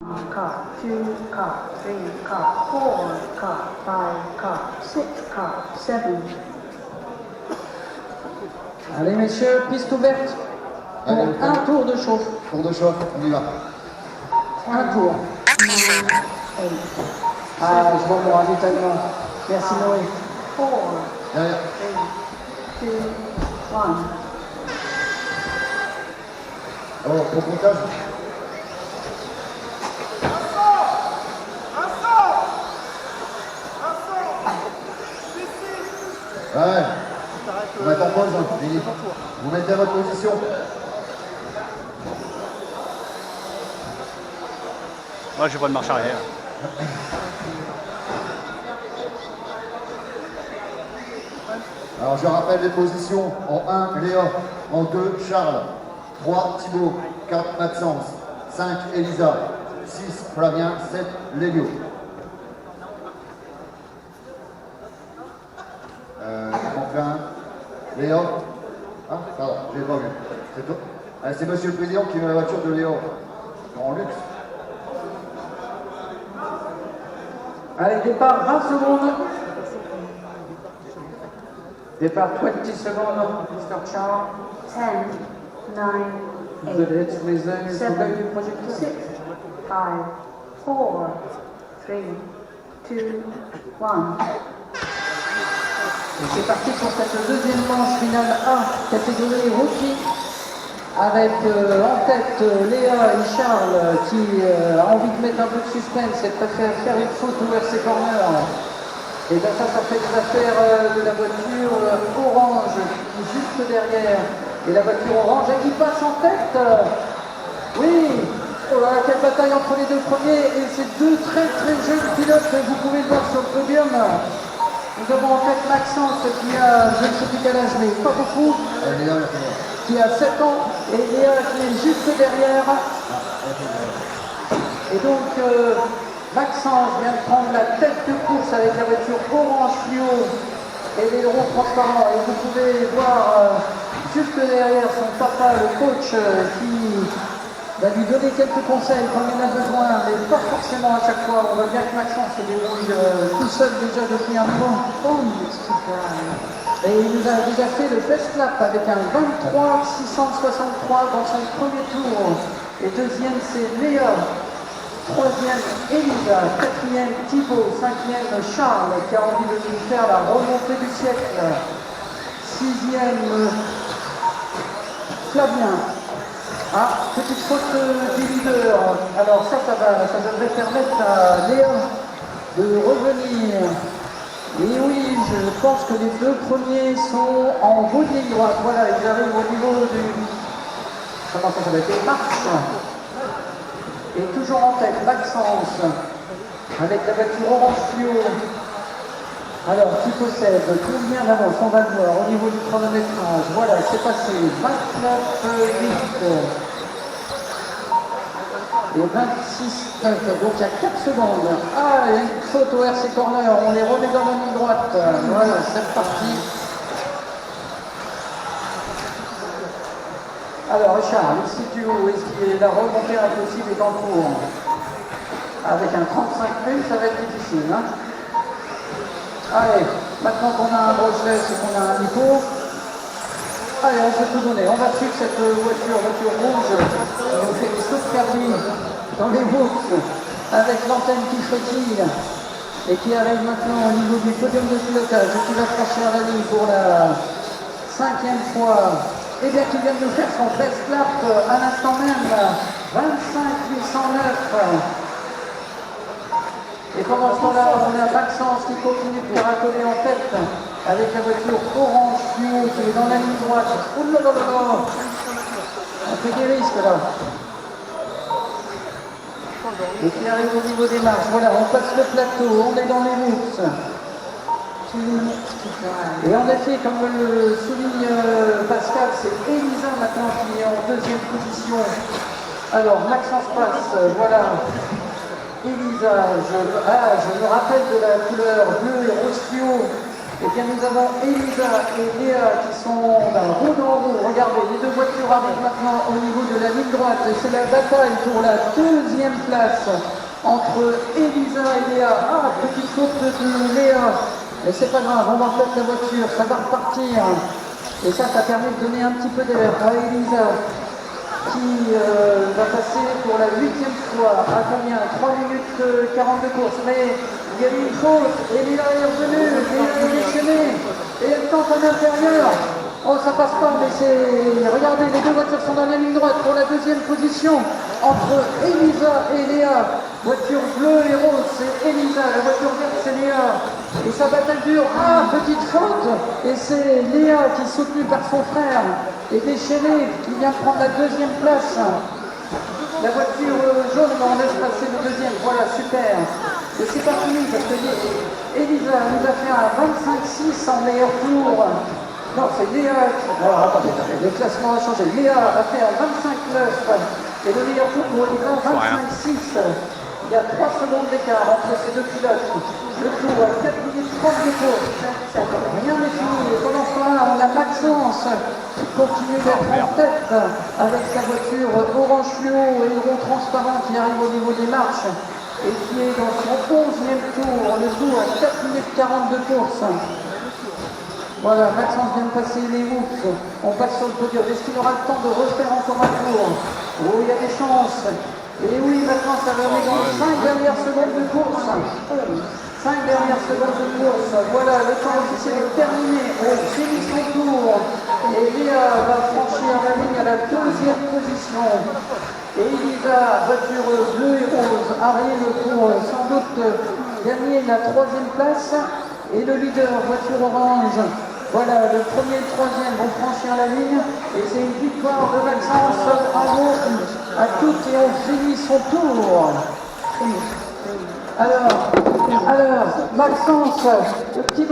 car, 2 car, 3 car, 4 car, 5 car, 6 car, 7. Allez messieurs, piste ouverte pour Allez, un tour de chauffe. Tour de chauffe, on y va. Un tour. 9, 8, Ah, je vois mon ravitaillement. Merci Noé. 4, Derrière. 3, 2, 1. Oh, pour comptage. Ouais. On va être en pause, hein, Lily. Vous mettez à votre position. Moi, je vois de marche arrière. Alors, je rappelle les positions. En 1, Léa. En 2, Charles. 3, Thibaut. 4, Maxence. 5, Elisa. 6, Flavien. 7, Lélio. On fait un. Léa. Ah, pardon, je l'ai pas vu. C'est toi. Ah, c'est Monsieur le Président qui met la voiture de Léa. En luxe. Allez, départ 20 secondes. Départ 20 secondes, Mr. Charles. 10, 9, Vous allez être sur les 8, ailes 7, sous l'œil du projecteur. 6, 5, 4, 3, 2, 1. Et c'est parti pour cette deuxième manche finale A, catégorie rookie, avec en tête Léa et Charles qui a envie de mettre un peu de suspense et préfère faire une faute ouvert ses corners. Et bien ça fait les affaires de la voiture orange qui est juste derrière. Et la voiture orange qui passe en tête. Oui, oh là là, quelle bataille entre les deux premiers et ces deux très jeunes pilotes, vous pouvez le voir sur le podium. Nous avons en tête Maxence qui a, je ne sais plus quel âge, mais pas beaucoup, Léa, qui a 7 ans, et Léa qui est juste derrière. Et donc, Maxence vient de prendre la tête de course avec la voiture orange fluo et l'aileron transparent. Et vous pouvez voir juste derrière son papa, le coach, qui va lui donner quelques conseils quand il en a besoin, mais pas forcément à chaque fois. On voit bien que Maxence se débrouille tout seul déjà depuis un moment. Et il nous a déjà fait le best lap avec un 23,663 dans son premier tour. Et deuxième, c'est Léa. Troisième, Elisa. Quatrième, Thibaut. Cinquième, Charles, qui a envie de nous faire la remontée du siècle. Sixième, Flavien. Ah, petite faute du leader. Alors ça devrait permettre à Léa de revenir. Et oui, je pense que les deux premiers sont en bout de ligne droite. Voilà, ils arrivent au niveau du... Comment ça s'appelle? Marche. Et toujours en tête, Maxence, avec la voiture orange fluo. Alors, qui possède combien d'avance? On va le voir au niveau du chronométrage. Voilà, c'est passé 29,8 et 26,9. Donc, il y a 4 secondes. Ah, il y a une faute au RC Corner. On les remet dans la ligne droite. Voilà, c'est reparti. Alors, Richard, il se situe où? Est-ce qu'il est la remontée impossible est en cours? Avec un 35 ça va être difficile. Hein? Allez, maintenant qu'on a un brochet, c'est qu'on a un niveau. Allez, on peut tout donner. On va suivre cette voiture rouge. On fait des sauts cardi dans les boucles avec l'antenne qui frétille et qui arrive maintenant au niveau du podium de pilotage et qui va franchir la ligne pour la 5e fois. Et bien qui vient de nous faire son best lap à l'instant même, 25,109. Et pendant ce temps-là, on a Maxence qui continue de caracoler en tête avec la voiture orange fluo qui est dans la ligne droite. Ouh là là là là. On fait des risques là. Et qui arrive au niveau des marches. Voilà, on passe le plateau, on est dans les routes. Et en effet, comme le souligne Pascal, c'est Elisa maintenant qui est en deuxième position. Alors, Maxence passe, voilà. Elisa, je me rappelle de la couleur bleu et rose fluo Eh bien, nous avons Elisa et Léa qui sont roue dans roue. Regardez, les deux voitures arrivent maintenant au niveau de la ligne droite. Et c'est la bataille pour la deuxième place entre Elisa et Léa. Ah, petite faute de Léa. Mais c'est pas grave, on va remettre la voiture, ça va repartir. Et ça permet de donner un petit peu d'air à Elisa qui va passer pour la 8e fois. À combien? 3 minutes 40 de course. Mais il y a eu une faute. Et Léa est revenue. Léa est déchaînée. Et elle tente à l'intérieur. Oh, ça passe pas, mais c'est... Regardez, les deux voitures sont dans la ligne droite pour la deuxième position. Entre Elisa et Léa. Voiture bleue et rose, c'est Elisa. La voiture verte, c'est Léa. Et sa bataille dure. Ah, petite faute. Et c'est Léa qui est soutenue par son frère. Et déchaînée, qui vient prendre la deuxième place. La voiture jaune, on laisse passer le deuxième. Voilà, super. Et c'est pas fini, parce que Elisa nous a fait un 25-6 en meilleur tour. Non, c'est Léa qui... Alors, attendez, le classement a changé. Léa a fait un 25-9 et le meilleur tour pour Elisa, 25-6. Il y a 3 secondes d'écart entre ces deux pilotes. Le tour à 4 minutes 30 de course. Rien n'est fini. Et pendant ce temps-là, on a Maxence qui continue d'être en tête avec sa voiture orange fluo et rond transparent qui arrive au niveau des marches et qui est dans son 11e tour. Le tour à 4 minutes 40 de course. Voilà, Maxence vient de passer les routes. On passe sur le podium. Est-ce qu'il aura le temps de refaire encore un tour? Oh, il y a des chances. Et oui, maintenant, ça va aller dans les 5 dernières secondes de course. 5 dernières secondes de course. Voilà, le temps officiel est terminé. On finit son tour. Et Léa va franchir la ligne à la 2e position. Et Elisa, voiture bleue et rose, arrive pour sans doute gagner la 3e place. Et le leader, voiture orange, voilà, le premier et le 3e vont franchir la ligne. Et c'est une victoire de Maxence. Bravo à toutes et on finit son tour. Alors, Maxence, le petit